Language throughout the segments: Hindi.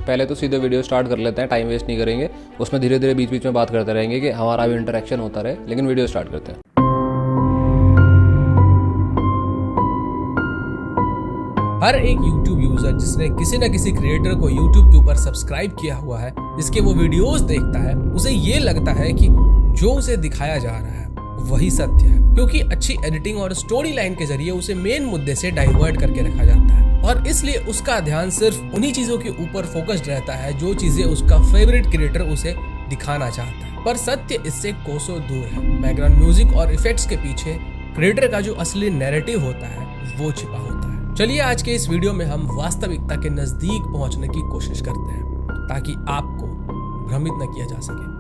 पहले तो सीधे वीडियो स्टार्ट कर लेते हैं, टाइम वेस्ट नहीं करेंगे, उसमें धीरे धीरे बीच बीच में बात करते रहेंगे कि हमारा भी इंटरेक्शन होता रहे, लेकिन वीडियो स्टार्ट करते हैं। हर एक YouTube यूजर जिसने किसी न किसी क्रिएटर को YouTube के ऊपर सब्सक्राइब किया हुआ है, जिसके वो वीडियोस देखता है, उसे ये लगता है कि जो उसे दिखाया जा रहा है वही सत्य है, क्योंकि अच्छी एडिटिंग और स्टोरी लाइन के जरिए उसे मेन मुद्दे से डाइवर्ट करके रखा जाता है और इसलिए उसका ध्यान सिर्फ उन्हीं चीजों के ऊपर फोकस्ड रहता है जो चीजें उसका फेवरेट क्रिएटर उसे दिखाना चाहता है। पर सत्य इससे कोसों दूर है। बैकग्राउंड म्यूजिक और इफेक्ट्स के पीछे क्रिएटर का जो असली नैरेटिव होता है वो छिपा होता है। चलिए आज के इस वीडियो में हम वास्तविकता के नजदीक पहुंचने की कोशिश करते हैं ताकि आपको भ्रमित न किया जा सके।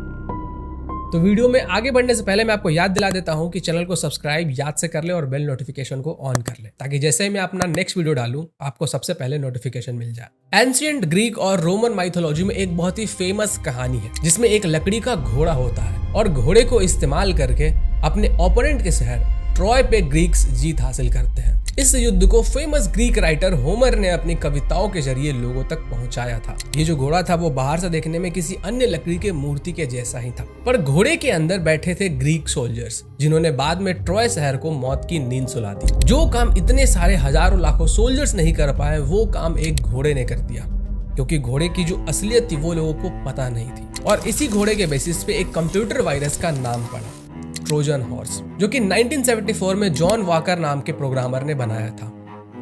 तो वीडियो में आगे बढ़ने से पहले मैं आपको याद दिला देता हूं कि चैनल को सब्सक्राइब याद से कर ले और बेल नोटिफिकेशन को ऑन कर ले, ताकि जैसे ही मैं अपना नेक्स्ट वीडियो डालूं आपको सबसे पहले नोटिफिकेशन मिल जाए। एंशिएंट ग्रीक और रोमन माइथोलॉजी में एक बहुत ही फेमस कहानी है जिसमें एक लकड़ी का घोड़ा होता है और घोड़े को इस्तेमाल करके अपने ओपोनेंट के शहर ट्रॉय पे ग्रीक्स जीत हासिल करते हैं। इस युद्ध को फेमस ग्रीक राइटर होमर ने अपनी कविताओं के जरिए लोगों तक पहुंचाया था। ये जो घोड़ा था वो बाहर से देखने में किसी अन्य लकड़ी के मूर्ति के जैसा ही था, पर घोड़े के अंदर बैठे थे ग्रीक सोल्जर्स जिन्होंने बाद में ट्रॉय शहर को मौत की नींद सुला दी। जो काम इतने सारे हजारों लाखों सोल्जर्स नहीं कर पाए वो काम एक घोड़े ने कर दिया, क्योंकि घोड़े की जो असलियत थी वो लोगों को पता नहीं थी और इसी घोड़े के बेसिस पे एक कंप्यूटर वायरस का नाम पड़ा, ट्रोजन हॉर्स, जो कि 1974 में जॉन वॉकर नाम के प्रोग्रामर ने बनाया था।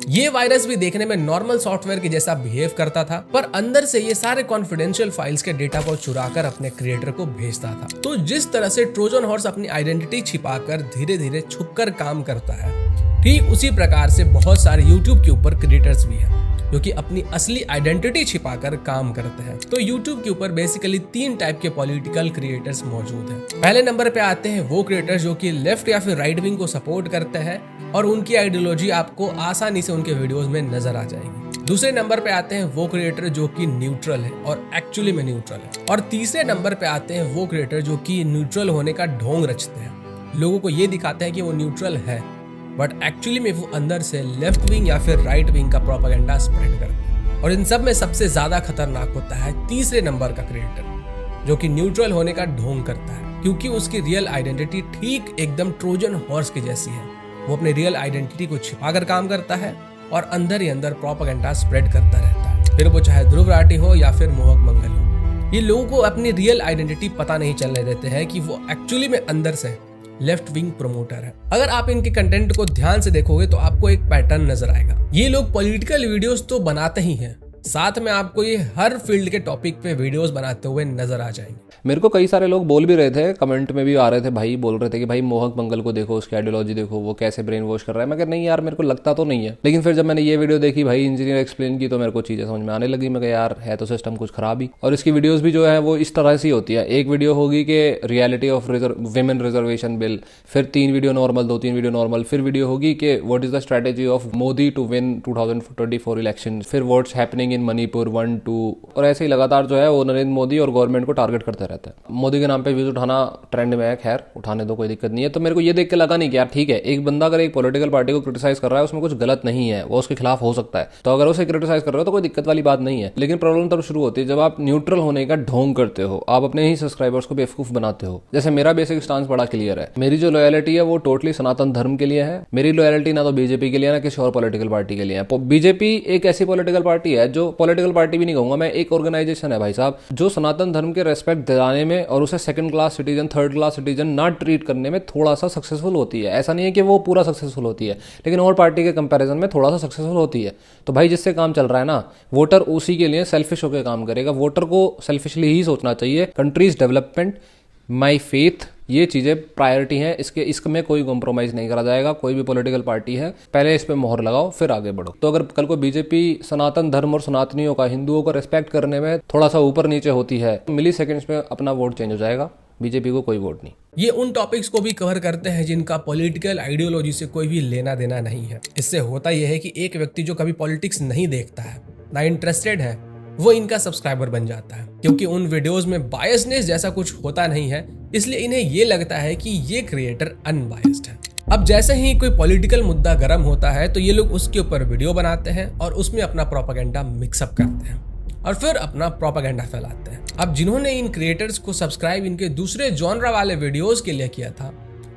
ये वायरस भी देखने में नॉर्मल सॉफ्टवेयर के जैसा बिहेव करता था, पर अंदर से ये सारे कॉन्फिडेंशियल फाइल्स के डेटा को चुराकर अपने क्रिएटर को भेजता था। तो जिस तरह से ट्रोजन हॉर्स अपनी आइडेंटिटी छिपाकर धीरे धीरे छुपकर काम करता है, ठीक उसी प्रकार से बहुत सारे YouTube के ऊपर क्रिएटर्स भी हैं जो कि अपनी असली आइडेंटिटी छिपाकर काम करते हैं। तो YouTube के ऊपर बेसिकली 3 टाइप के पॉलिटिकल क्रिएटर्स मौजूद हैं। पहले नंबर पे आते हैं वो क्रिएटर्स जो कि लेफ्ट या फिर राइट विंग को सपोर्ट करते हैं और उनकी आइडियोलॉजी आपको आसानी से उनके वीडियोस में नजर आ जाएगी। दूसरे नंबर पे आते हैं वो क्रिएटर जो कि न्यूट्रल है और एक्चुअली में न्यूट्रल है। और तीसरे नंबर पे आते हैं वो क्रिएटर जो कि न्यूट्रल होने का ढोंग रचते हैं, लोगों को ये दिखाते हैं कि वो न्यूट्रल है बट एक्चुअली में वो अंदर से लेफ्ट विंग या फिर राइट विंग का प्रोपेगेंडा स्प्रेड करते हैं। और इन सब में सबसे ज्यादा खतरनाक होता है तीसरे नंबर का क्रिएटर जो कि न्यूट्रल होने का ढोंग करता है, क्योंकि उसकी रियल आइडेंटिटी ठीक एकदम ट्रोजन हॉर्स की जैसी है। वो अपनी रियल आइडेंटिटी को छिपाकर काम करता है और अंदर ही अंदर प्रोपेगेंडा स्प्रेड करता रहता है, फिर वो चाहे ध्रुव राठी हो या फिर मोहक मंगल हो। ये लोगों को अपनी रियल आइडेंटिटी पता नहीं चलने देते हैं कि वो एक्चुअली में अंदर से लेफ्ट विंग प्रमोटर है। अगर आप इनके कंटेंट को ध्यान से देखोगे तो आपको एक पैटर्न नजर आएगा। ये लोग पॉलिटिकल वीडियोस तो बनाते ही हैं, साथ में आपको ये हर फील्ड के टॉपिक पे वीडियोस बनाते हुए नजर आ जाएंगे। मेरे को कई सारे लोग बोल भी रहे थे, कमेंट में भी आ रहे थे, भाई बोल रहे थे कि भाई मोहक मंगल को देखो, उसकी आइडियोलॉजी देखो, वो कैसे ब्रेन वॉश कर रहा है। मैं कह नहीं यार, मेरे को लगता तो नहीं है। लेकिन फिर जब मैंने ये वीडियो देखी, भाई इंजीनियर एक्सप्लेन की, तो मेरे को चीजें समझ में आने लगी। मैं कहा यार है तो सिस्टम कुछ खराब ही। और इसकी वीडियोस भी जो है वो इस तरह से होती है। एक वीडियो होगी कि reality of women reservation bill, फिर 3 वीडियो नॉर्मल, 2-3 वीडियो नॉर्मल, फिर वीडियो होगी कि what is the strategy of Modi to win 2024 election, फिर व्हाट्स हैपनिंग इन मणिपुर 1, 2, और ऐसे ही लगातार जो है वो नरेंद्र मोदी और गवर्नमेंट को टारगेट करते रहता है। मोदी के नाम पे व्यूज उठाना ट्रेंड में है, खैर उठाने दो, कोई दिक्कत नहीं है। तो मेरे को ये देख के लगा नहीं कि यार ठीक है, एक बंदा अगर एक पॉलिटिकल पार्टी को क्रिटिसाइज कर रहा है उसमें कुछ गलत नहीं है, वो उसके खिलाफ हो सकता है, तो अगर उसे क्रिटिसाइज कर रहे हो तो कोई दिक्कत वाली बात नहीं है। लेकिन प्रॉब्लम तब शुरू होती है जब आप न्यूट्रल होने का ढोंग करते हो, आप अपने ही सब्सक्राइबर्स को बेवकूफ बनाते हो। जैसे मेरा बेसिक स्टांस बड़ा क्लियर है, मेरी जो लॉयल्टी है वो टोटली सनातन धर्म के लिए है। मेरी लॉयल्टी ना तो बीजेपी के लिए ना किसी और पॉलिटिकल पार्टी के लिए है। बीजेपी एक ऐसी पॉलिटिकल पार्टी है, जो पॉलिटिकल पार्टी भी नहीं कहूंगा मैं, एक ऑर्गेनाइजेशन है भाई साहब, जो सनातन धर्म के रेस्पेक्ट दिलाने में और उसे second class citizen, third class citizen ना ट्रीट करने में थोड़ा सा सक्सेसफुल होती है। ऐसा नहीं है कि वो पूरा सक्सेसफुल होती है, लेकिन और पार्टी के कंपैरिजन में थोड़ा सा सक्सेसफुल होती है। तो भाई जिससे काम चल रहा है ना, वोटर उसी के लिए सेल्फिश होकर काम करेगा। वोटर को सेल्फिशली ही सोचना चाहिए। कंट्रीज डेवलपमेंट, माई फेथ, ये चीजें प्रायोरिटी हैं, इसमें कोई कॉम्प्रोमाइज नहीं करा जाएगा। कोई भी पॉलिटिकल पार्टी है, पहले इस पे मोहर लगाओ फिर आगे बढ़ो। तो अगर कल को बीजेपी सनातन धर्म और सनातनियों का, हिंदुओं को रेस्पेक्ट करने में थोड़ा सा ऊपर नीचे होती है, मिली सेकेंड्स में अपना वोट चेंज हो जाएगा। बीजेपी को कोई वोट नहीं। ये उन टॉपिक्स को भी कवर करते हैं जिनका पॉलिटिकल आइडियोलॉजी से कोई भी लेना देना नहीं है। इससे होता यह है कि एक व्यक्ति जो कभी पॉलिटिक्स नहीं देखता है, ना इंटरेस्टेड है, वो इनका सब्सक्राइबर बन जाता है, क्योंकि उन वीडियोस में बायसनेस जैसा कुछ होता नहीं है, इसलिए इन्हें ये लगता है कि ये क्रिएटर अनबायस्ड है। अब जैसे ही कोई पॉलिटिकल मुद्दा गर्म होता है तो ये लोग उसके ऊपर वीडियो बनाते हैं और उसमें अपना प्रोपेगेंडा मिक्सअप करते हैं। और फिर अपना प्रोपेगेंडा फैलाते हैं। अब जिन्होंने इन क्रिएटर्स को सब्सक्राइब इनके दूसरे जॉनरा वाले वीडियोस के लिए किया था,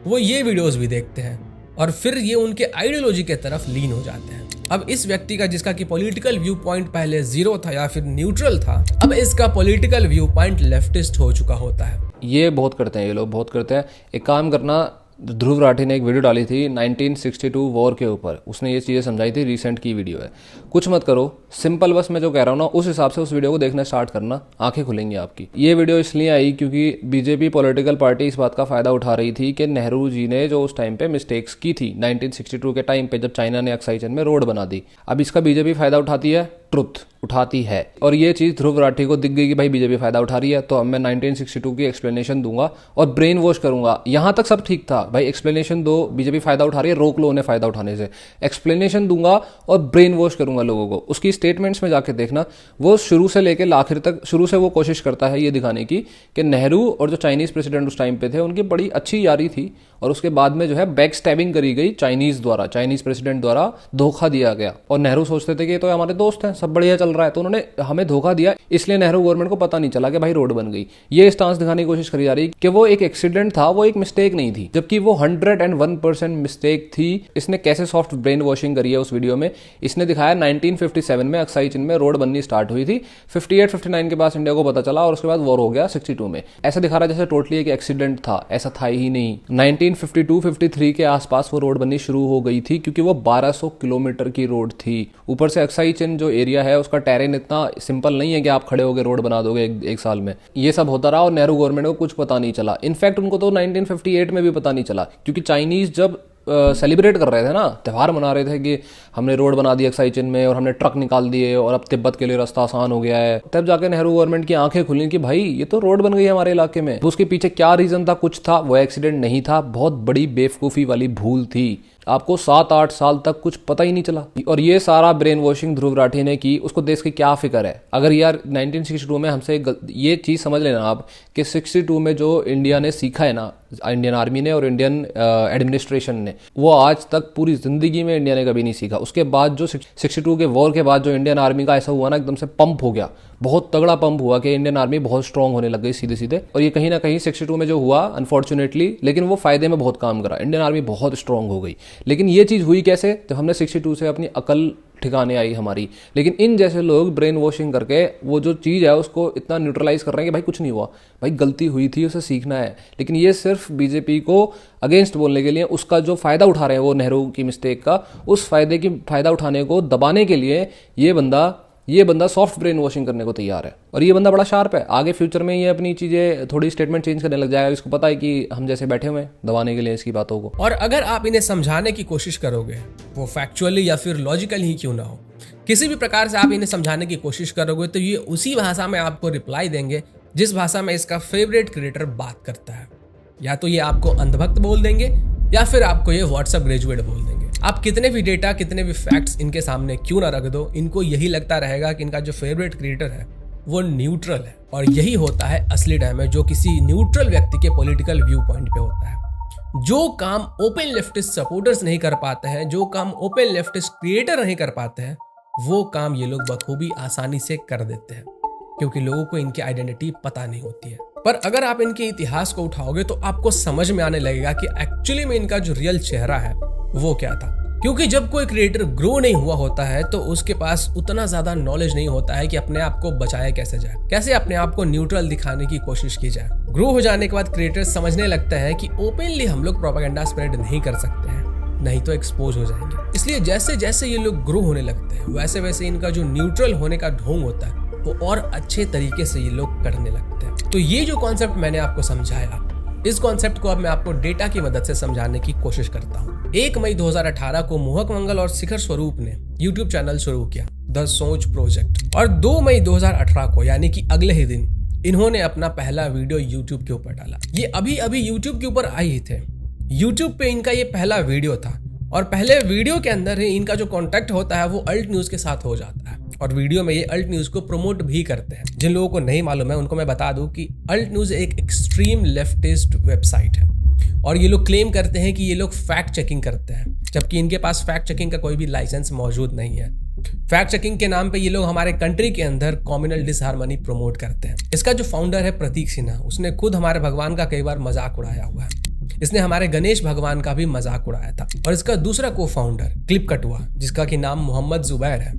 वो ये वीडियोस भी देखते हैं और फिर ये उनके आइडियोलॉजी के तरफ लीन हो जाते हैं। अब इस व्यक्ति का, जिसका कि पॉलिटिकल व्यू पॉइंट पहले जीरो था या फिर न्यूट्रल था, अब इसका पॉलिटिकल व्यू पॉइंट लेफ्टिस्ट हो चुका होता है। ये बहुत करते हैं, ये लोग बहुत करते हैं। एक काम करना, ध्रुव राठी ने एक वीडियो डाली थी 1962 वॉर के ऊपर, उसने ये चीज़ें समझाई थी, रिसेंट की वीडियो है। कुछ मत करो, सिंपल बस मैं जो कह रहा हूँ ना उस हिसाब से उस वीडियो को देखना स्टार्ट करना, आंखें खुलेंगी आपकी। ये वीडियो इसलिए आई क्योंकि बीजेपी पॉलिटिकल पार्टी इस बात का फायदा उठा रही थी कि नेहरू जी ने जो उस टाइम पे मिस्टेक्स की थी 1962 के टाइम पे, जब चाइना ने अक्साई चीन में रोड बना दी। अब इसका बीजेपी फायदा उठाती है, ट्रुथ उठाती है, और ये चीज़ ध्रुव राठी को दिख गई कि भाई बीजेपी फायदा उठा रही है, तो अब मैं 1962 की एक्सप्लेनेशन दूंगा और ब्रेन वॉश करूंगा। यहां तक सब ठीक था, भाई एक्सप्लेनेशन दो, बीजेपी फायदा उठा रही है, रोक लो उन्हें फायदा उठाने से। एक्सप्लेनेशन दूंगा और ब्रेन वॉश करूंगा लोगों को। उसकी स्टेटमेंट्स में जाके देखना, वो शुरू से लेकर आखिर तक, शुरू से वो कोशिश करता है ये दिखाने की कि नेहरू और जो चाइनीज प्रेसिडेंट उस टाइम पे थे उनकी बड़ी अच्छी यारी थी, और उसके बाद में जो है बैक स्टैबिंग करी गई चाइनीज द्वारा, चाइनीज प्रेसिडेंट द्वारा धोखा दिया गया। और नेहरू सोचते थे कि ये तो हमारे दोस्त हैं, सब बढ़िया चल रहा है, तो उन्होंने हमें धोखा दिया, इसलिए नेहरू गवर्नमेंट को पता नहीं चला कि भाई रोड बन गई। ये स्टांस दिखाने की कोशिश करी जा रही कि वो एक एक्सीडेंट था, वो एक मिस्टेक नहीं थी, जबकि वो 101% मिस्टेक थी। इसने कैसे सॉफ्ट ब्रेन वॉशिंग करी है उस वीडियो में, इसने दिखाया 1957 में अक्साई चीन में रोड बननी स्टार्ट हुई थी, 58-59 के पास इंडिया को पता चला और उसके बाद वॉर हो गया 62 में। ऐसा दिखा रहा है जैसे टोटली एक एक्सीडेंट था, ऐसा था ही नहीं। 1952-53 के आसपास वो रोड बननी शुरू हो गई थी, क्योंकि वो 1200 किलोमीटर की रोड थी। ऊपर से अक्साई चीन जो एरिया है उसका टेरेन इतना सिंपल नहीं है कि आप खड़े होकर रोड बना दोगे एक साल में। ये सब होता रहा और नेहरू गवर्नमेंट को कुछ पता नहीं चला। इनफैक्ट उनको तो 1958 में भी पता नहीं चला, क्योंकि चाइनीज जब सेलिब्रेट कर रहे थे ना, त्यौहार मना रहे थे कि हमने रोड बना दी अक्साई चीन में और हमने ट्रक निकाल दिए और अब तिब्बत के लिए रास्ता आसान हो गया है, तब जाके नेहरू गवर्नमेंट की आंखें खुली कि भाई ये तो रोड बन गई है हमारे इलाके में। उसके पीछे क्या रीजन था? कुछ था, वो एक्सीडेंट नहीं था, बहुत बड़ी बेवकूफ़ी वाली भूल थी। आपको 7-8 साल तक कुछ पता ही नहीं चला। और ये सारा ब्रेन वॉशिंग ध्रुव राठी ने की। उसको देश की क्या फिक्र है? अगर यार 1962 में हमसे ये चीज़ समझ लेना आप कि 62 में जो इंडिया ने सीखा है ना, इंडियन आर्मी ने और इंडियन एडमिनिस्ट्रेशन ने, वो आज तक पूरी जिंदगी में इंडिया ने कभी नहीं सीखा। उसके बाद जो 62 के वॉर के बाद जो इंडियन आर्मी का ऐसा हुआ ना, एकदम से पंप हो गया, बहुत तगड़ा पंप हुआ कि इंडियन आर्मी बहुत स्ट्रांग होने लग गई सीधे सीधे। और ये कहीं ना कहीं 62 में जो हुआ अनफॉर्चुनेटली, लेकिन वो फायदे में बहुत काम करा, इंडियन आर्मी बहुत स्ट्रांग हो गई। लेकिन ये चीज़ हुई कैसे? जब हमने 62 से अपनी अकल ठिकाने आई हमारी। लेकिन इन जैसे लोग ब्रेन वॉशिंग करके वो जो चीज़ है उसको इतना न्यूट्रलाइज कर रहे हैं कि भाई कुछ नहीं हुआ, भाई गलती हुई थी, उसे सीखना है। लेकिन ये सिर्फ बीजेपी को अगेंस्ट बोलने के लिए, उसका जो फायदा उठा रहे हैं वो नेहरू की मिस्टेक का, उस फायदा उठाने को दबाने के लिए ये बंदा सॉफ्ट ब्रेन वॉशिंग करने को तैयार है। और ये बंदा बड़ा शार्प है। आगे फ्यूचर में ये अपनी चीज़ें थोड़ी स्टेटमेंट चेंज करने लग जाएगा। इसको पता है कि हम जैसे बैठे हुए हैं दबाने के लिए इसकी बातों को। और अगर आप इन्हें समझाने की कोशिश करोगे, वो फैक्चुअली या फिर लॉजिकल ही क्यों ना हो, किसी भी प्रकार से आप इन्हें समझाने की कोशिश करोगे तो ये उसी भाषा में आपको रिप्लाई देंगे जिस भाषा में इसका फेवरेट क्रिएटर बात करता है। या तो ये आपको अंधभक्त बोल देंगे या फिर आपको ये व्हाट्सएप ग्रेजुएट बोल देंगे। आप कितने भी डेटा, कितने भी फैक्ट्स इनके सामने क्यों ना रख दो, इनको यही लगता रहेगा कि इनका जो फेवरेट क्रिएटर है वो न्यूट्रल है। और यही होता है असली डैमेज जो किसी न्यूट्रल व्यक्ति के पॉलिटिकल व्यू पॉइंट पे होता है। जो काम ओपन लेफ्टिस्ट सपोर्टर्स नहीं कर पाते हैं, जो काम ओपन लेफ्टिस्ट क्रिएटर नहीं कर पाते हैं, वो काम ये लोग बखूबी आसानी से कर देते हैं, क्योंकि लोगों को इनकी आइडेंटिटी पता नहीं होती है। पर अगर आप इनके इतिहास को उठाओगे तो आपको समझ में आने लगेगा कि एक्चुअली में इनका जो रियल चेहरा है वो क्या था। क्योंकि जब कोई क्रिएटर ग्रो नहीं हुआ होता है तो उसके पास उतना ज्यादा नॉलेज नहीं होता है कि अपने आप को बचाया कैसे जाए, कैसे अपने आप को न्यूट्रल दिखाने की कोशिश की जाए। ग्रो हो जाने के बाद क्रिएटर समझने लगता है कि ओपनली हम लोग प्रोपेगेंडा स्प्रेड नहीं कर सकते हैं, नहीं तो एक्सपोज हो जाएंगे। इसलिए जैसे जैसे ये लोग ग्रो होने लगते हैं वैसे वैसे इनका जो न्यूट्रल होने का ढोंग होता है वो और अच्छे तरीके से ये लोग करने लगते हैं। तो ये जो कॉन्सेप्ट मैंने आपको समझाया, इस कॉन्सेप्ट को अब मैं आपको डेटा की मदद से समझाने की कोशिश करता हूँ। 1 मई 2018 को मोहक मंगल और शिखर स्वरूप ने YouTube चैनल शुरू किया, द सोच प्रोजेक्ट। और 2 मई 2018 को यानी कि अगले ही दिन इन्होंने अपना पहला वीडियो YouTube के ऊपर डाला। ये अभी अभी YouTube के ऊपर आए ही थे। YouTube पे इनका ये पहला वीडियो था और पहले वीडियो के अंदर ही इनका जो कॉन्टैक्ट होता है वो अल्ट न्यूज के साथ हो जाता है। और वीडियो में ये अल्ट न्यूज को प्रमोट भी करते हैं। जिन लोगों को नहीं मालूम है उनको मैं बता दूं कि अल्ट न्यूज एक एक्सट्रीम लेफ्टिस्ट वेबसाइट है और ये लोग क्लेम करते हैं कि ये लोग फैक्ट चेकिंग करते हैं, जबकि इनके पास फैक्ट चेकिंग का कोई भी लाइसेंस मौजूद नहीं है। फैक्ट चेकिंग के नाम पे ये लोग हमारे कंट्री के अंदर कम्युनल डिसहार्मनी प्रमोट करते हैं। इसका जो फाउंडर है प्रतीक सिन्हा, उसने खुद हमारे भगवान का कई बार मजाक उड़ाया हुआ है। इसने हमारे गणेश भगवान का भी मजाक उड़ाया था। और इसका दूसरा को फाउंडर क्लिप कटुआ, जिसका कि नाम मोहम्मद जुबैर है,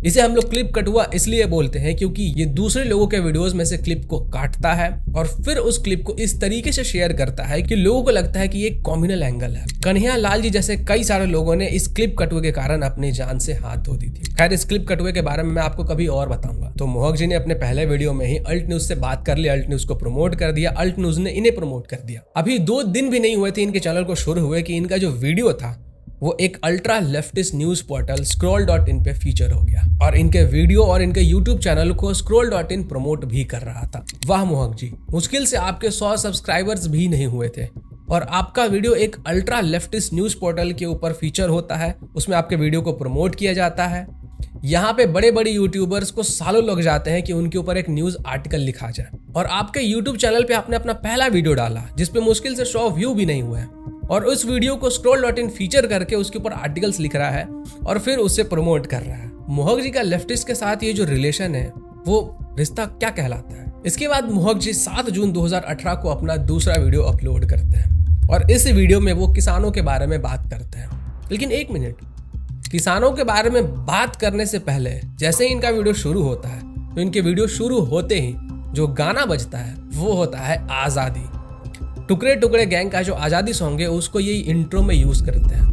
इसे हम लोग क्लिप कटुआ इसलिए बोलते हैं क्योंकि ये दूसरे लोगों के वीडियोस में से क्लिप को काटता है और फिर उस क्लिप को इस तरीके से शेयर करता है कि लोगों को लगता है कि ये कम्युनल एंगल है। कन्हैया लाल जी जैसे कई सारे लोगों ने इस क्लिप कटुए के कारण अपनी जान से हाथ धो दी थी। खैर, इस क्लिप कटुए के बारे में मैं आपको कभी और बताऊंगा। तो मोहक जी ने अपने पहले वीडियो में ही अल्ट न्यूज से बात कर ली, अल्ट न्यूज को प्रमोट कर दिया, अल्ट न्यूज ने इन्हें प्रमोट कर दिया। अभी 2 दिन भी नहीं हुए थे इनके चैनल को शुरू हुए कि इनका जो वीडियो था वो एक ultra leftist news portal scroll.in pay feature हो गया और इनके वीडियो और इनके यूट्यूब चैनल को scroll.in प्रमोट भी कर रहा था। वाह मोहक जी, मुश्किल से आपके 100 सब्सक्राइबर्स भी नहीं हुए थे और आपका वीडियो एक अल्ट्रा लेफ्टिस्ट न्यूज पोर्टल के ऊपर फीचर होता है, उसमें आपके वीडियो को प्रमोट किया जाता है। यहाँ पे बड़े बड़े यूट्यूबर्स को सालों लग जाते हैं कि उनके ऊपर एक न्यूज आर्टिकल लिखा जाए और आपके यूट्यूब चैनल पे आपने अपना पहला वीडियो डाला जिसपे मुश्किल से 100 व्यू भी नहीं हुए और उस वीडियो को scroll.in फीचर करके उसके ऊपर आर्टिकल्स लिख रहा है और फिर उसे प्रमोट कर रहा है। मोहक जी का लेफ्टिस्ट के साथ ये जो रिलेशन है वो रिश्ता क्या कहलाता है? इसके बाद मोहक जी 7 जून 2018 को अपना दूसरा वीडियो अपलोड करते हैं और इस वीडियो में वो किसानों के बारे में बात करते हैं। लेकिन एक मिनट, किसानों के बारे में बात करने से पहले जैसे ही इनका वीडियो शुरू होता है तो इनके वीडियो शुरू होते ही जो गाना बजता है वो होता है आज़ादी। टुकड़े टुकड़े गैंग का जो आज़ादी सॉन्ग है उसको ये इंट्रो में यूज करते हैं।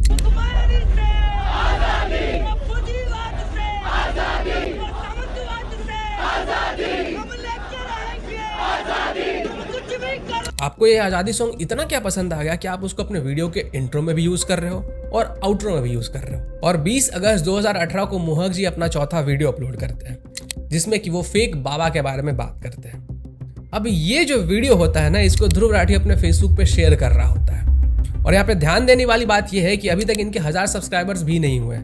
आपको ये आज़ादी सॉन्ग इतना क्या पसंद आ गया कि आप उसको अपने वीडियो के इंट्रो में भी यूज कर रहे हो और आउट्रो में भी यूज कर रहे हो। और 20 अगस्त 2018 को मोहक जी अपना चौथा वीडियो अपलोड करते हैं जिसमें कि वो फेक बाबा के बारे में बात करते हैं। अब ये जो वीडियो होता है ना, इसको ध्रुव राठी अपने फेसबुक पे शेयर कर रहा होता है और यहाँ पे ध्यान देने वाली बात यह है कि अभी तक इनके 1000 सब्सक्राइबर्स भी नहीं हुए।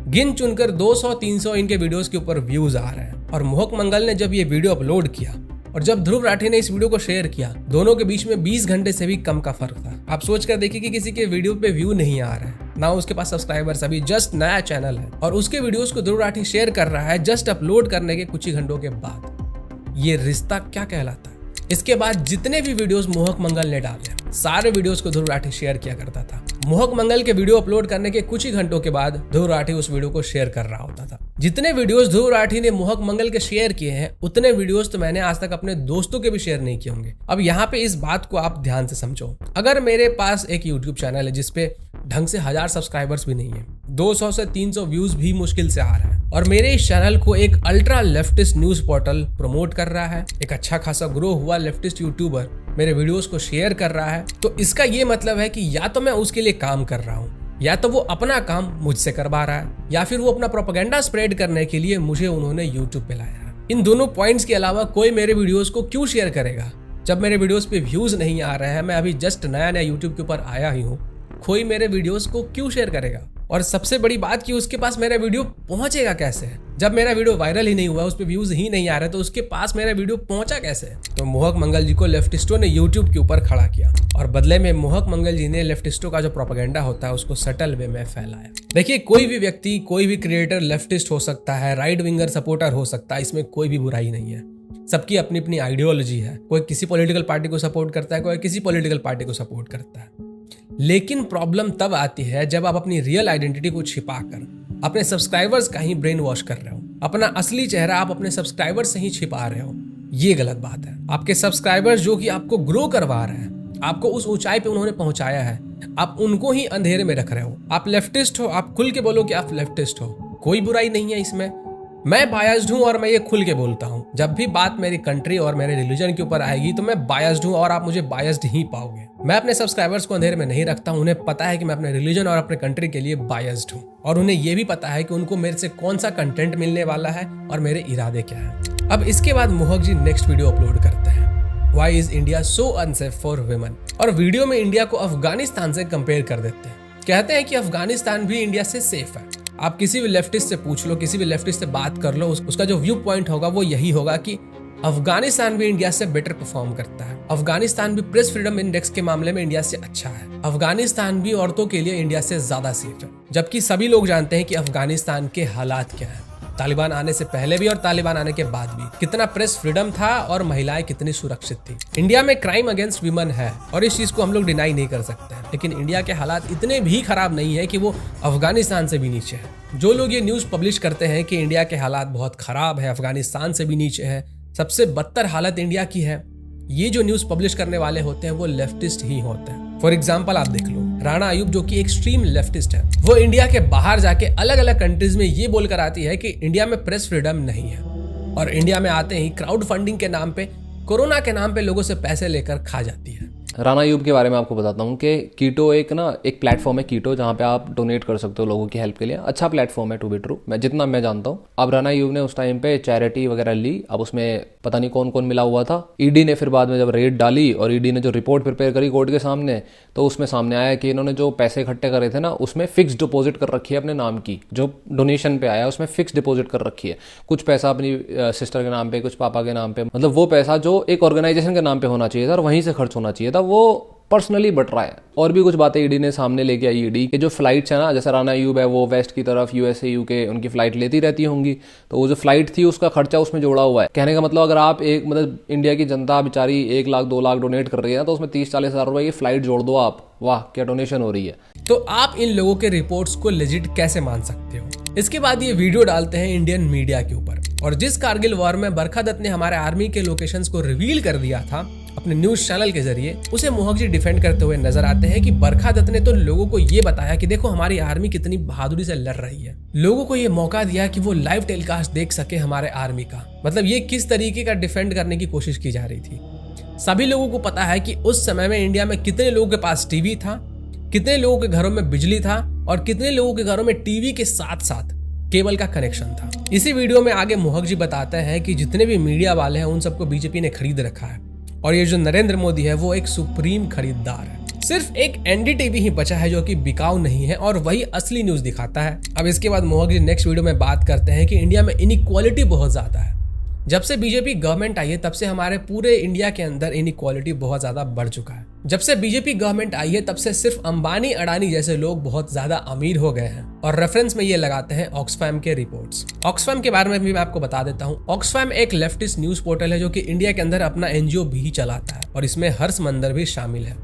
गिन चुनकर 200-300 इनके वीडियोस के ऊपर व्यूज आ रहे हैं। और मोहक मंगल ने जब ये वीडियो अपलोड किया और जब ध्रुव राठी ने इस वीडियो को शेयर किया, दोनों के बीच में 20 घंटे से भी कम का फर्क था। आप सोच कर देखिए कि किसी के वीडियो पे व्यू नहीं आ रहा है, ना उसके पास सब्सक्राइबर्स, अभी जस्ट नया चैनल है और उसके वीडियोस को ध्रुव राठी शेयर कर रहा है जस्ट अपलोड करने के कुछ ही घंटों के बाद। ये रिश्ता क्या कहलाता है? इसके बाद जितने भी वीडियोस मोहक मंगल ने डाले सारे वीडियोस को ध्रुव राठी शेयर किया करता था। मोहक मंगल के वीडियो अपलोड करने के कुछ ही घंटों के बाद ध्रुव राठी उस वीडियो को शेयर कर रहा होता था। जितने वीडियोस ध्रुव राठी ने मोहक मंगल के शेयर किए हैं उतने वीडियोस तो मैंने आज तक अपने दोस्तों के भी शेयर नहीं किए होंगे। अब यहाँ पे इस बात को आप ध्यान से समझो। अगर मेरे पास एक यूट्यूब चैनल है जिसपे ढंग से 1000 सब्सक्राइबर्स भी नहीं है, 200 से 300 व्यूज भी मुश्किल से आ रहा है और मेरे इस चैनल को एक ultra leftist news portal promote कर रहा है, एक अच्छा खासा ग्रो हुआ लेफ्टिस्ट यूट्यूबर मेरे वीडियोस को शेयर कर रहा है, तो इसका ये मतलब है कि या तो मैं उसके लिए काम कर रहा हूँ, या तो वो अपना काम मुझसे करवा रहा है, या फिर वो अपना प्रोपेगेंडा स्प्रेड करने के लिए मुझे उन्होंने यूट्यूब पे लाया है। इन दोनों पॉइंट्स के अलावा कोई मेरे वीडियोस को क्यों शेयर करेगा? जब मेरे वीडियोस पे व्यूज नहीं आ रहे हैं, मैं अभी जस्ट नया नया यूट्यूब के ऊपर आया ही हूँ, कोई मेरे वीडियोस को क्यों शेयर करेगा? और सबसे बड़ी बात कि उसके पास मेरा वीडियो पहुंचेगा कैसे? जब मेरा वीडियो वायरल ही नहीं हुआ, उस पे व्यूज ही नहीं आ रहे, तो उसके पास मेरा वीडियो पहुंचा कैसे? तो मोहक मंगल जी को लेफ्टिस्टों ने यूट्यूब के ऊपर खड़ा किया और बदले में मोहक मंगल जी ने लेफ्टिस्टों का जो प्रोपेगेंडा होता है उसको सटल वे में फैलाया। देखिए, कोई भी व्यक्ति, कोई भी क्रिएटर लेफ्टिस्ट हो सकता है, राइट विंगर सपोर्टर हो सकता है, इसमें कोई भी बुराई नहीं है। सबकी अपनी अपनी आइडियोलॉजी है। कोई किसी पॉलिटिकल पार्टी को सपोर्ट करता है, कोई किसी पॉलिटिकल पार्टी को सपोर्ट करता है। लेकिन प्रॉब्लम तब आती है जब आप अपनी रियल आइडेंटिटी को छिपाकर अपने सब्सक्राइबर्स का ही ब्रेन वॉश कर रहे हो। अपना असली चेहरा आप अपने सब्सक्राइबर्स से ही छिपा रहे हो। ये गलत बात है। आपके सब्सक्राइबर्स जो कि आपको ग्रो करवा रहे हैं, आपको उस ऊंचाई पे उन्होंने पहुंचाया है, आप उनको ही अंधेरे में रख रहे हो। आप लेफ्टिस्ट हो, आप खुल के बोलो कि आप लेफ्टिस्ट हो, कोई बुराई नहीं है इसमें। मैं बायस्ड हूं और मैं ये खुल के बोलता हूं। जब भी बात मेरी कंट्री और मेरे रिलीजन के ऊपर आएगी तो मैं बायस्ड हूं और आप मुझे बायस्ड ही पाओगे। मैं अपने सब्सक्राइबर्स को अंधेरे में नहीं रखता हूं। उन्हें पता है कि मैं अपने रिलीजन और अपने कंट्री के लिए बायस्ड हूं और उन्हें यह भी पता है कि उनको मेरे से कौन सा कंटेंट मिलने वाला है और मेरे इरादे क्या है। अब इसके बाद मोहक जी नेक्स्ट वीडियो अपलोड करते हैं, why is India so unsafe for women. और वीडियो में इंडिया को अफगानिस्तान से कंपेयर कर देते हैं। कहते हैं कि अफगानिस्तान भी इंडिया से सेफ है। आप किसी भी लेफ्टिस्ट से पूछ लो, किसी भी लेफ्टिस्ट से बात कर लो, उसका जो व्यू पॉइंट होगा वो यही होगा कि अफगानिस्तान भी इंडिया से बेटर परफॉर्म करता है। अफगानिस्तान भी प्रेस फ्रीडम इंडेक्स के मामले में इंडिया से अच्छा है। अफगानिस्तान भी औरतों के लिए इंडिया से ज्यादा सेफ है। जबकि सभी लोग जानते हैं कि अफगानिस्तान के हालात क्या है। तालिबान आने से पहले भी और तालिबान आने के बाद भी कितना प्रेस फ्रीडम था और महिलाएं कितनी सुरक्षित थी। इंडिया में क्राइम अगेंस्ट वीमेन है और इस चीज को हम लोग डिनाई नहीं कर सकते हैं, लेकिन इंडिया के हालात इतने भी खराब नहीं है कि वो अफगानिस्तान से भी नीचे है। जो लोग ये न्यूज पब्लिश करते हैं कि इंडिया के हालात बहुत खराब है, अफगानिस्तान से भी नीचे है, सबसे बदतर हालत इंडिया की है, ये जो न्यूज पब्लिश करने वाले होते हैं वो लेफ्टिस्ट ही होते हैं। फॉर एग्जाम्पल आप देख लो, राणा अयूब जो कि एक्सट्रीम लेफ्टिस्ट है, वो इंडिया के बाहर जाके अलग अलग कंट्रीज में ये बोलकर आती है कि इंडिया में प्रेस फ्रीडम नहीं है, और इंडिया में आते ही क्राउड फंडिंग के नाम पे, कोरोना के नाम पे लोगों से पैसे लेकर खा जाती है। राणा अयूब के बारे में आपको बताता हूँ कि कीटो एक प्लेटफॉर्म है कीटो, जहाँ पे आप डोनेट कर सकते हो लोगों की हेल्प के लिए। अच्छा प्लेटफॉर्म है टू बी ट्रू, मैं जितना मैं जानता हूँ। अब राणा अयूब ने उस टाइम पे चैरिटी वगैरह ली, अब उसमें पता नहीं कौन कौन मिला हुआ था। ईडी ने फिर बाद में जब रेड डाली और ईडी ने जो रिपोर्ट प्रिपेयर करी कोर्ट के सामने, तो उसमें सामने आया कि इन्होंने जो पैसे इकट्ठे करे थे ना, उसमें फिक्स डिपॉजिट कर रखी है अपने नाम की। जो डोनेशन पे आया उसमें फिक्स डिपॉजिट कर रखी है, कुछ पैसा अपनी सिस्टर के नाम पे, कुछ पापा के नाम पे, मतलब वो पैसा जो एक ऑर्गेनाइजेशन के नाम पे होना चाहिए था और वहीं से खर्च होना चाहिए था, वो पर्सनली बट रहा है। और भी कुछ बातें ईडी ने सामने लेके आई। ईडी के जो फ्लाइट्स है ना, जैसे राणा अयूब है वो वेस्ट की तरफ यूएसए यूके उनकी फ्लाइट लेती रहती होंगी, तो वो जो फ्लाइट थी उसका खर्चा उसमें जोड़ा हुआ है। कहने का मतलब अगर आप इंडिया की जनता बेचारी 1 लाख 2 लाख डोनेट कर रही है ना, तो उसमें 30-40 हज़ार रुपए की फ्लाइट जोड़ दो आप, वाह क्या डोनेशन हो रही है। तो आप इन लोगों के रिपोर्ट्स को लेजिट कैसे मान सकते हो? इसके बाद ये वीडियो डालते हैं इंडियन मीडिया के ऊपर, और जिस कारगिल वॉर में बरखा दत्त ने हमारे आर्मी के लोकेशंस को रिवील कर दिया था अपने न्यूज चैनल के जरिए, उसे मोहक जी डिफेंड करते हुए नजर आते हैं कि बरखा दत्त ने तो लोगों को ये बताया कि देखो हमारी आर्मी कितनी बहादुरी से लड़ रही है, लोगों को ये मौका दिया कि वो लाइव टेलीकास्ट देख सके हमारे आर्मी का। मतलब ये किस तरीके का डिफेंड करने की कोशिश की जा रही थी। सभी लोगों को पता है कि उस समय में इंडिया में कितने लोगों के पास टीवी था, कितने लोगों के घरों में बिजली था, और कितने लोगों के घरों में टीवी के साथ साथ केबल का कनेक्शन था। इसी वीडियो में आगे मोहक जी बताते हैं कि जितने भी मीडिया वाले हैं उन सबको बीजेपी ने खरीद रखा है, और ये जो नरेंद्र मोदी है वो एक सुप्रीम खरीदार है। सिर्फ एक एनडीटीवी ही बचा है जो कि बिकाऊ नहीं है, और वही असली न्यूज दिखाता है। अब इसके बाद मोहक जी नेक्स्ट वीडियो में बात करते हैं कि इंडिया में इनइक्वालिटी बहुत ज्यादा है। जब से बीजेपी गवर्नमेंट आई है तब से हमारे पूरे इंडिया के अंदर इनइक्वालिटी बहुत ज्यादा बढ़ चुका है। जब से बीजेपी गवर्नमेंट आई है तब से सिर्फ अंबानी अडानी जैसे लोग बहुत ज्यादा अमीर हो गए हैं, और रेफरेंस में ये लगाते हैं ऑक्सफैम के रिपोर्ट्स। ऑक्सफैम के बारे में भी मैं आपको बता देता हूँ। ऑक्सफैम एक लेफ्टिस्ट न्यूज पोर्टल है जो कि इंडिया के अंदर अपना एनजीओ भी चलाता है, और इसमें हर्ष मंदर भी शामिल है।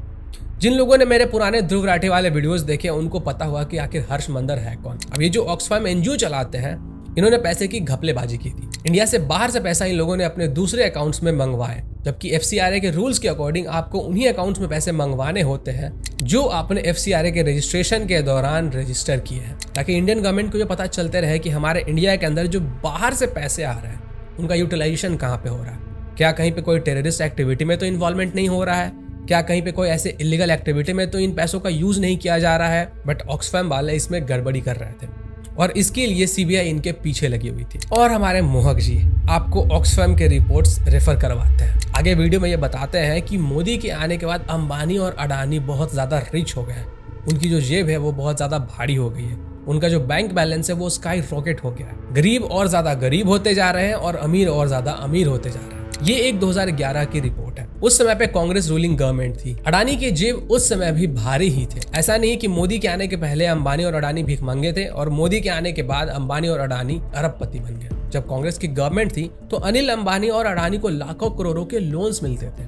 जिन लोगों ने मेरे पुराने ध्रुव राठी वाले वीडियोस देखे उनको पता हुआ कि आखिर हर्ष मंदर है कौन। अब ये जो ऑक्सफैम एनजीओ चलाते हैं, इन्होंने पैसे की घपलेबाजी की थी। इंडिया से बाहर से पैसा इन लोगों ने अपने दूसरे अकाउंट्स में मंगवाए, जबकि एफसीआरए के रूल्स के अकॉर्डिंग आपको उन्हीं अकाउंट्स में पैसे मंगवाने होते हैं जो आपने एफसीआरए के रजिस्ट्रेशन के दौरान रजिस्टर किए हैं, ताकि इंडियन गवर्नमेंट को ये पता चलते रहे कि हमारे इंडिया के अंदर जो बाहर से पैसे आ रहे हैं उनका यूटिलाइजेशन कहाँ पे हो रहा है। क्या कहीं पे कोई टेररिस्ट एक्टिविटी में तो इन्वॉल्वमेंट नहीं हो रहा है, क्या कहीं पे कोई ऐसे इलीगल एक्टिविटी में तो इन पैसों का यूज नहीं किया जा रहा है। बट ऑक्सफैम वाले इसमें गड़बड़ी कर रहे थे, और इसके लिए सीबीआई इनके पीछे लगी हुई थी। और हमारे मोहक जी आपको ऑक्सफैम के रिपोर्ट्स रेफर करवाते हैं। आगे वीडियो में ये बताते हैं कि मोदी के आने के बाद अंबानी और अडानी बहुत ज्यादा रिच हो गए हैं, उनकी जो जेब है वो बहुत ज्यादा भारी हो गई है, उनका जो बैंक बैलेंस है वो स्काई रॉकेट हो गया है। गरीब और ज्यादा गरीब होते जा रहे हैं और अमीर और ज्यादा अमीर होते जा रहे हैं। ये एक 2011 की रिपोर्ट है। उस समय पे कांग्रेस रूलिंग गवर्नमेंट थी। अडानी के जेब उस समय भी भारी ही थे। ऐसा नहीं कि मोदी के आने के पहले अंबानी और अडानी भीख मंगे थे और मोदी के आने के बाद अंबानी और अडानी अरबपति बन गए। जब कांग्रेस की गवर्नमेंट थी तो अनिल अंबानी और अडानी को लाखों करोड़ों के लोन्स मिलते थे।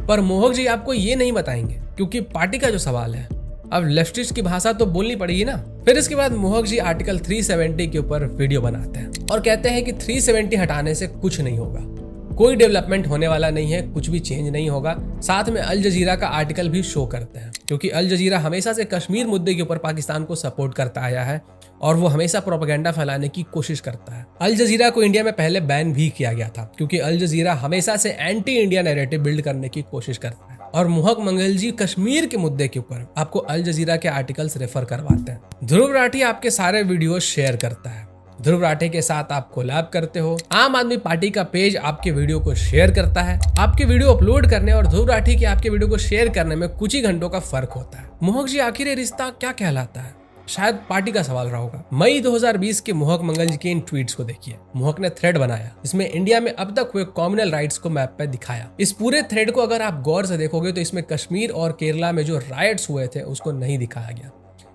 पर मोहक जी आपको ये नहीं बताएंगे, क्योंकि पार्टी का जो सवाल है, अब लेफ्टिस्ट की भाषा तो बोलनी पड़ेगी ना। फिर इसके बाद मोहक जी आर्टिकल 370 के ऊपर वीडियो बनाते हैं और कहते हैं कि 370 हटाने से कुछ नहीं होगा, कोई डेवलपमेंट होने वाला नहीं है, कुछ भी चेंज नहीं होगा। साथ में अल जजीरा का आर्टिकल भी शो करते हैं, क्योंकि अल जजीरा हमेशा से कश्मीर मुद्दे के ऊपर पाकिस्तान को सपोर्ट करता आया है और वो हमेशा प्रोपेगेंडा फैलाने की कोशिश करता है। अल जजीरा को इंडिया में पहले बैन भी किया गया था, क्योंकि अल जजीरा हमेशा से एंटी इंडिया नैरेटिव बिल्ड करने की कोशिश करता है। और मोहक मंगल जी कश्मीर के मुद्दे के ऊपर आपको अल जजीरा के आर्टिकल्स रेफर करवाते हैं। ध्रुव राठी आपके सारे वीडियो शेयर करता है, ध्रुव राठी के साथ आप कोलैब करते हो। आम आदमी पार्टी का पेज आपके वीडियो को शेयर करता है। आपके वीडियो अपलोड करने और ध्रुव राठी के आपके वीडियो को शेयर करने में कुछ ही घंटों का फर्क होता है। मोहक जी आखिर ये रिश्ता क्या कहलाता है? शायद पार्टी का सवाल रहा होगा। मई 2020 के मोहक मंगल जी के इन ट्वीट्स को देखिए। मोहक ने थ्रेड बनाया जिसमें इंडिया में अब तक हुए कॉम्युनल राइट्स को मैप पे दिखाया। इस पूरे थ्रेड को अगर आप गौर से देखोगे तो इसमें कश्मीर और केरला में जो राइट्स हुए थे उसको नहीं दिखाया गया।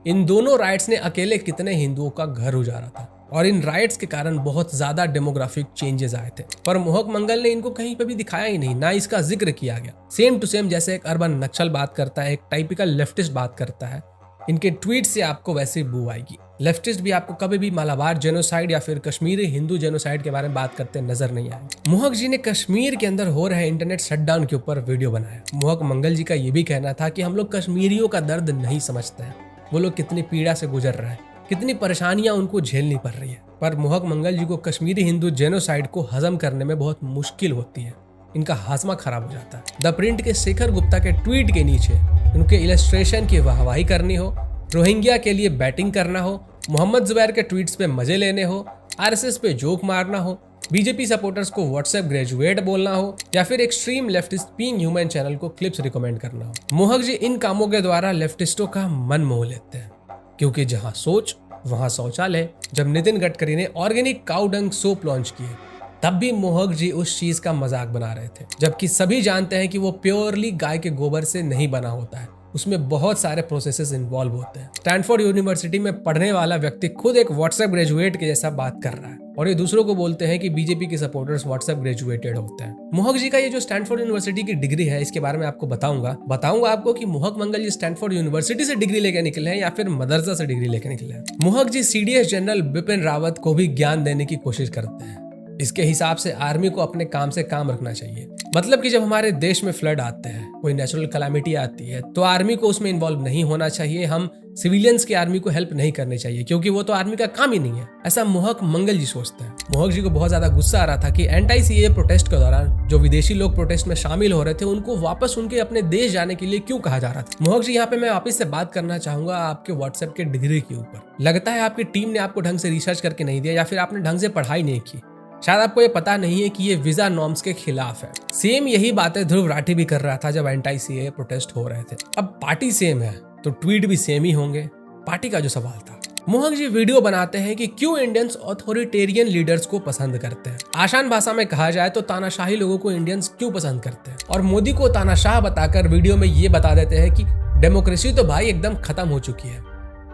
इन दोनों राइट्स ने अकेले कितने हिंदुओं का घर उजाड़ा था और इन राइट्स के कारण बहुत ज्यादा डेमोग्राफिक चेंजेस आए थे। पर मोहक मंगल ने इनको कहीं पे भी दिखाया ही नहीं, ना इसका जिक्र किया गया। सेम टू सेम जैसे एक अर्बन नक्सल बात करता है, एक टाइपिकल लेफ्टिस्ट बात करता है, इनके ट्वीट से आपको वैसे बू आएगी। लेफ्टिस्ट भी आपको कभी भी मालाबार जेनोसाइड या फिर कश्मीरी हिंदू जेनोसाइड के बारे में बात करते नजर नहीं आएंगे। मोहक जी ने कश्मीर के अंदर हो रहे इंटरनेट शटडाउन के ऊपर वीडियो बनाया। मोहक मंगल जी का ये भी कहना था कि हम लोग कश्मीरियों का दर्द नहीं समझते हैं, वो लोग कितनी पीड़ा से गुजर रहे हैं, कितनी परेशानियां उनको झेलनी पड़ रही है। पर मोहक मंगल जी को कश्मीरी हिंदू जेनोसाइड को हजम करने में बहुत मुश्किल होती है, इनका हाजमा खराब हो जाता है। द प्रिंट के शेखर गुप्ता के ट्वीट के नीचे उनके इलस्ट्रेशन की वाहवाही करनी हो, रोहिंग्या के लिए बैटिंग करना हो, मोहम्मद जुबैर के ट्वीट्स पे मजे लेने हो, आरएसएस पे जोक मारना हो, बीजेपी सपोर्टर्स को व्हाट्सएप ग्रेजुएट बोलना हो या फिर extreme leftist being human channel को क्लिप्स रिकमेंड करना हो, मोहक जी इन कामों के द्वारा लेफ्टिस्टों का मन मोह लेते हैं। क्योंकि जहां सोच वहां शौचालय। जब नितिन गडकरी ने organic cow dung soap launch किए तब भी मोहक जी उस चीज का मजाक बना रहे थे, जबकि सभी जानते हैं कि वो प्योरली गाय के गोबर से नहीं बना होता है, उसमें बहुत सारे प्रोसेसेस इन्वॉल्व होते हैं। स्टैनफोर्ड यूनिवर्सिटी में पढ़ने वाला व्यक्ति खुद एक व्हाट्सएप ग्रेजुएट के जैसा बात कर रहा है और ये दूसरों को बोलते हैं कि बीजेपी के सपोर्टर्स व्हाट्सएप ग्रेजुएटेड होते हैं। मोहक जी का ये जो स्टैनफोर्ड यूनिवर्सिटी की डिग्री है, इसके बारे में आपको बताऊंगा आपको कि मोहक मंगल जी स्टैनफोर्ड यूनिवर्सिटी से डिग्री लेके निकले हैं या फिर मदरसा से डिग्री लेके निकले हैं। मोहक जी सीडीएस जनरल बिपिन रावत को भी ज्ञान देने की कोशिश करते हैं। इसके हिसाब से आर्मी को अपने काम से काम रखना चाहिए। मतलब कि जब हमारे देश में फ्लड आते हैं, कोई नेचुरल कैलामिटी आती है, तो आर्मी को उसमें इन्वॉल्व नहीं होना चाहिए। हम सिविलियंस की आर्मी को हेल्प नहीं करनी चाहिए क्योंकि वो तो आर्मी का काम ही नहीं है। ऐसा मोहक मंगल जी सोचते हैं। मोहक जी को बहुत ज्यादा गुस्सा आ रहा था कि एंटी सीए प्रोटेस्ट के दौरान जो विदेशी लोग प्रोटेस्ट में शामिल हो रहे थे उनको वापस उनके अपने देश जाने के लिए क्यों कहा जा रहा था। मोहक जी यहाँ पे मैं वापस से बात करना चाहूंगा आपके व्हाट्सएप के डिग्री के ऊपर। लगता है आपकी टीम ने आपको ढंग से रिसर्च करके नहीं दिया या फिर आपने ढंग से पढ़ाई नहीं की। शायद आपको ये पता नहीं है कि ये वीजा नॉर्म्स के खिलाफ है। सेम यही बातें ध्रुव राठी भी कर रहा था जब एंटी सीए प्रोटेस्ट हो रहे थे। अब पार्टी सेम है तो ट्वीट भी सेम ही होंगे, पार्टी का जो सवाल था। मोहक जी वीडियो बनाते हैं कि क्यों इंडियंस ऑथोरिटेरियन लीडर्स को पसंद करते हैं। आसान भाषा में कहा जाए तो तानाशाही लोगों को इंडियंस क्यों पसंद करते हैं, और मोदी को तानाशाह बताकर वीडियो में ये बता देते हैं कि डेमोक्रेसी तो भाई एकदम खत्म हो चुकी है,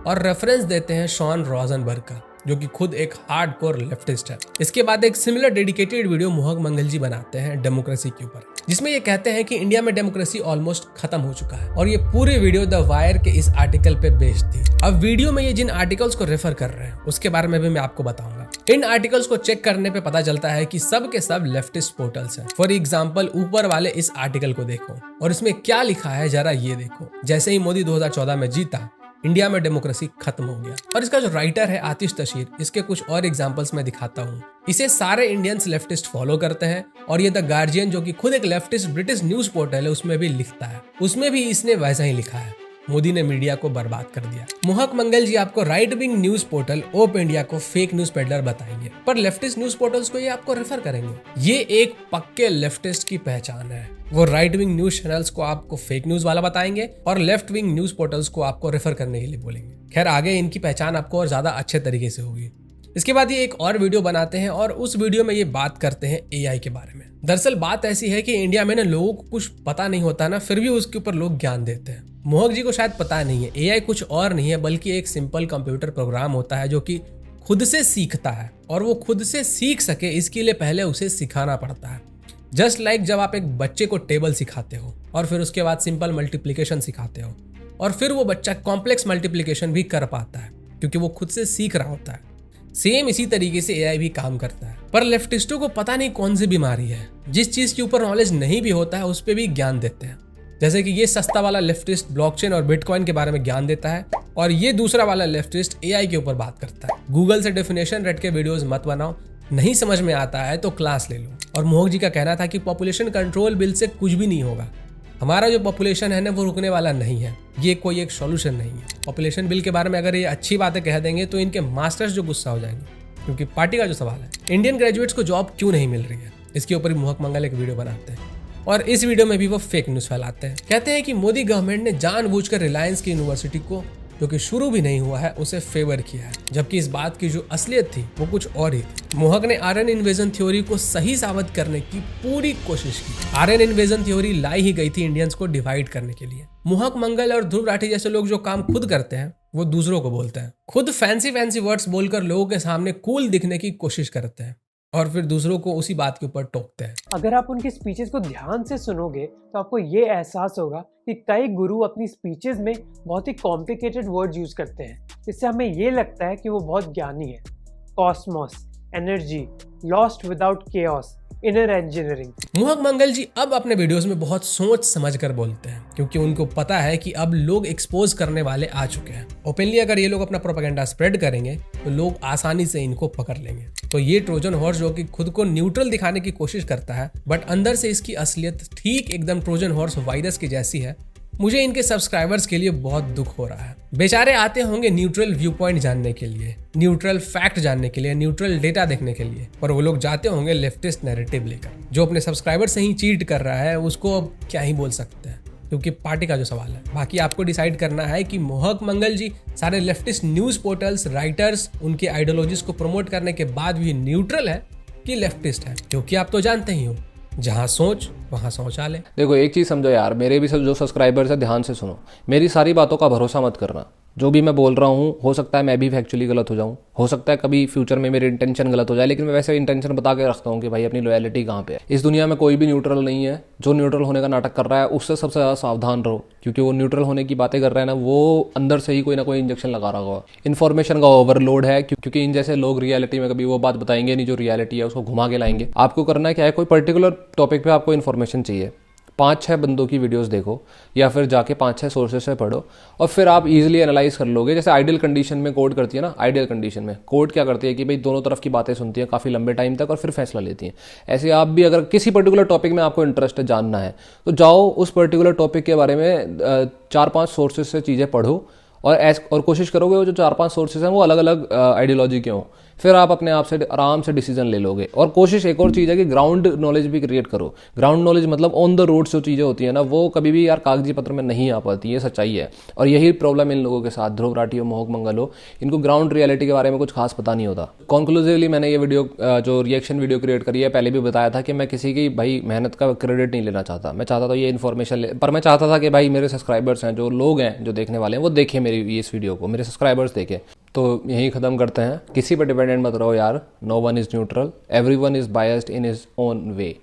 और रेफरेंस देते हैं शॉन रोजनबर्ग का जो कि खुद एक हार्डकोर लेफ्टिस्ट है। इसके बाद एक सिमिलर डेडिकेटेड वीडियो मोहक मंगल जी बनाते हैं डेमोक्रेसी के ऊपर, जिसमें ये कहते हैं कि इंडिया में डेमोक्रेसी ऑलमोस्ट खत्म हो चुका है, और ये पूरी वीडियो द वायर के इस आर्टिकल पे बेस्ड थी। अब वीडियो में ये जिन आर्टिकल्स को रेफर कर रहे हैं उसके बारे में भी मैं आपको बताऊंगा। इन आर्टिकल्स को चेक करने पे पता चलता है कि सब के सब लेफ्टिस्ट पोर्टल्स हैं। फॉर एग्जाम्पल ऊपर वाले इस आर्टिकल को देखो और इसमें क्या लिखा है जरा ये देखो। जैसे ही मोदी 2014 में जीता, इंडिया में डेमोक्रेसी खत्म हो गया। और इसका जो राइटर है आतिश तशीर, इसके कुछ और एग्जांपल्स मैं दिखाता हूँ। इसे सारे इंडियंस लेफ्टिस्ट फॉलो करते हैं, और ये द गार्जियन जो कि खुद एक लेफ्टिस्ट ब्रिटिश न्यूज पोर्टल है उसमें भी लिखता है, उसमें भी इसने वैसा ही लिखा है। मोदी ने मीडिया को बर्बाद कर दिया। मोहक मंगल जी आपको राइट विंग न्यूज पोर्टल ओप इंडिया को फेक न्यूज पेडलर बताएंगे, पर लेफ्टिस्ट न्यूज पोर्टल्स को ये आपको रेफर करेंगे। ये एक पक्के लेफ्टिस्ट की पहचान है। वो राइट विंग न्यूज चैनल्स को आपको फेक न्यूज वाला बताएंगे और लेफ्ट विंग न्यूज पोर्टल्स को आपको रेफर करने के लिए बोलेंगे। खैर आगे इनकी पहचान आपको और ज्यादा अच्छे तरीके से होगी। इसके बाद ये एक और वीडियो बनाते हैं और उस वीडियो में ये बात करते हैं एआई के बारे में। दरअसल बात ऐसी है कि इंडिया में ना लोगों को कुछ पता नहीं होता ना, फिर भी उसके ऊपर लोग ज्ञान देते हैं। मोहक जी को शायद पता नहीं है, एआई कुछ और नहीं है बल्कि एक सिंपल कंप्यूटर प्रोग्राम होता है जो कि खुद से सीखता है, और वो खुद से सीख सके इसके लिए पहले उसे सिखाना पड़ता है। जस्ट लाइक जब आप एक बच्चे को टेबल सिखाते हो और फिर उसके बाद सिंपल मल्टीप्लिकेशन सिखाते हो, और फिर वो बच्चा कॉम्प्लेक्स मल्टीप्लिकेशन भी कर पाता है क्योंकि वो खुद से सीख रहा होता है। सेम इसी तरीके से एआई भी काम करता है। पर लेफ्टिस्टों को पता नहीं कौन सी बीमारी है, जिस चीज के ऊपर नॉलेज नहीं भी होता है उस पर भी ज्ञान देते हैं। जैसे कि ये सस्ता वाला लेफ्टिस्ट ब्लॉकचेन और बिटकॉइन के बारे में ज्ञान देता है, और ये दूसरा वाला लेफ्टिस्ट एआई के ऊपर बात करता है। गूगल से डेफिनेशन रट के वीडियोस मत बनाओ, नहीं समझ में आता है तो क्लास ले लो। और मोहक जी का कहना था कि पॉपुलेशन कंट्रोल बिल से कुछ भी नहीं होगा, हमारा जो पॉपुलेशन है ना वो रुकने वाला नहीं है, ये कोई एक सॉल्यूशन नहीं है। पॉपुलेशन बिल के बारे में अगर ये अच्छी बातें कह देंगे तो इनके मास्टर्स जो गुस्सा हो जाएंगे, क्योंकि पार्टी का जो सवाल है इंडियन ग्रेजुएट्स को जॉब क्यों नहीं मिल रही है, इसके ऊपर भी मोहक मंगल एक वीडियो बनाते हैं, और इस वीडियो में भी वो फेक न्यूज फैलाते हैं। कहते हैं कि मोदी गवर्नमेंट ने जानबूझकर रिलायंस की यूनिवर्सिटी को, जो कि शुरू भी नहीं हुआ है, उसे फेवर किया है, जबकि इस बात की जो असलियत थी वो कुछ और ही थी। मोहक ने आर्यन इन्वेजन थ्योरी को सही साबित करने की पूरी कोशिश की। आर्यन इन्वेजन थ्योरी लाई ही गई थी इंडियंस को डिवाइड करने के लिए। मोहक मंगल और ध्रुव राठी जैसे लोग जो काम खुद करते हैं वो दूसरों को बोलते हैं। खुद फैंसी फैंसी वर्ड्स बोलकर लोगों के सामने कूल दिखने की कोशिश करते हैं और फिर दूसरों को उसी बात के ऊपर टोकते हैं। अगर आप उनकी स्पीचेस को ध्यान से सुनोगे तो आपको ये एहसास होगा कि कई गुरु अपनी स्पीचेस में बहुत ही कॉम्प्लिकेटेड वर्ड्स यूज करते हैं, जिससे हमें ये लगता है कि वो बहुत ज्ञानी है। Cosmos, energy, lost without chaos, inner engineering. मोहक मंगल जी अब अपने वीडियोस में बहुत सोच समझ कर बोलते हैं, क्योंकि उनको पता है कि अब लोग एक्सपोज करने वाले आ चुके हैं। ओपनली अगर ये लोग अपना प्रोपेगेंडा स्प्रेड करेंगे तो लोग आसानी से इनको पकड़ लेंगे। तो ये ट्रोजन हॉर्स जो कि खुद को न्यूट्रल दिखाने की कोशिश करता है, बट अंदर से इसकी असलियत ठीक एकदम ट्रोजन हॉर्स वायरस की जैसी है, मुझे इनके सब्सक्राइबर्स के लिए बहुत दुख हो रहा है। बेचारे आते होंगे न्यूट्रल व्यू पॉइंट जानने के लिए, न्यूट्रल फैक्ट जानने के लिए, न्यूट्रल डेटा देखने के लिए, पर वो लोग जाते होंगे लेफ्टिस्ट नैरेटिव लेकर। जो अपने सब्सक्राइबर से ही चीट कर रहा है उसको अब क्या ही बोल सकते हैं, क्योंकि पार्टी का जो सवाल है। बाकी आपको डिसाइड करना है कि मोहक मंगल जी सारे लेफ्टिस्ट न्यूज पोर्टल्स, राइटर्स, उनके आइडियोलॉजीज को प्रमोट करने के बाद भी न्यूट्रल है कि लेफ्टिस्ट है, क्योंकि आप तो जानते ही हो जहाँ सोच वहाँ शौचालय। देखो एक चीज़ समझो यार, मेरे भी सब जो सब्सक्राइबर्स है ध्यान से सुनो, मेरी सारी बातों का भरोसा मत करना। जो भी मैं बोल रहा हूँ हो सकता है मैं भी फैक्चुअली गलत हो जाऊँ, हो सकता है कभी फ्यूचर में मेरी इंटेंशन गलत हो जाए, लेकिन मैं वैसे इंटेंशन बता के रखता हूँ कि भाई अपनी लॉयलिटी कहाँ पे है। इस दुनिया में कोई भी न्यूट्रल नहीं है। जो न्यूट्रल होने का नाटक कर रहा है उससे सबसे ज़्यादा सावधान रहो, क्योंकि वो न्यूट्रल होने की बातें कर रहा है ना, वो अंदर से ही कोई ना कोई इंजेक्शन लगा रहा होगा। इन्फॉर्मेशन का ओवरलोड है, क्योंकि इन जैसे लोग रियलिटी में कभी वो बात बताएंगे नहीं जो रियलिटी है, उसको घुमा के लाएंगे। आपको करना क्या है, कोई पर्टिकुलर टॉपिक पे आपको इन्फॉर्मेशन चाहिए, 5-6 बंदों की वीडियोस देखो या फिर जाके 5-6 सोर्सेस से पढ़ो और फिर आप इजीली एनालाइज कर लोगे। जैसे आइडियल कंडीशन में कोर्ट करती है ना, आइडियल कंडीशन में कोर्ट क्या करती है कि भाई दोनों तरफ की बातें सुनती है काफ़ी लंबे टाइम तक और फिर फैसला लेती हैं। ऐसे आप भी अगर किसी पर्टिकुलर टॉपिक में आपको इंटरेस्ट है, जानना है, तो जाओ उस पर्टिकुलर टॉपिक के बारे में 4-5 सोर्सेज से चीज़ें पढ़ो और कोशिश करोगे वो जो 4-5 सोर्सेज हैं वो अलग अलग आइडियोलॉजी के हों, फिर आप अपने आप से आराम से डिसीजन ले लोगे। और कोशिश एक और चीज़ है कि ग्राउंड नॉलेज भी क्रिएट करो। ग्राउंड नॉलेज मतलब ऑन द रोड जो चीज़ें होती है ना, वो कभी भी यार कागजी पत्र में नहीं आ पाती, ये सच्चाई है। और यही प्रॉब्लम इन लोगों के साथ, ध्रुव राठी हो, मोहक मंगल हो, इनको ग्राउंड रियलिटी के बारे में कुछ खास पता नहीं होता। कॉन्क्लूसिवली मैंने ये वीडियो जो रिएक्शन वीडियो क्रिएट करी है, पहले भी बताया था कि मैं किसी की भाई मेहनत का क्रेडिट नहीं लेना चाहता। मैं चाहता था ये इन्फॉर्मेशन पर मैं चाहता था कि भाई मेरे सब्सक्राइबर्स हैं, जो लोग हैं जो देखने वाले हैं, वो देखें मेरी इस वीडियो को, मेरे सब्सक्राइबर्स देखें। तो यही ख़त्म करते हैं। किसी पर डिपेंडेंट मत रहो यार। No one is neutral, everyone is biased in his own way.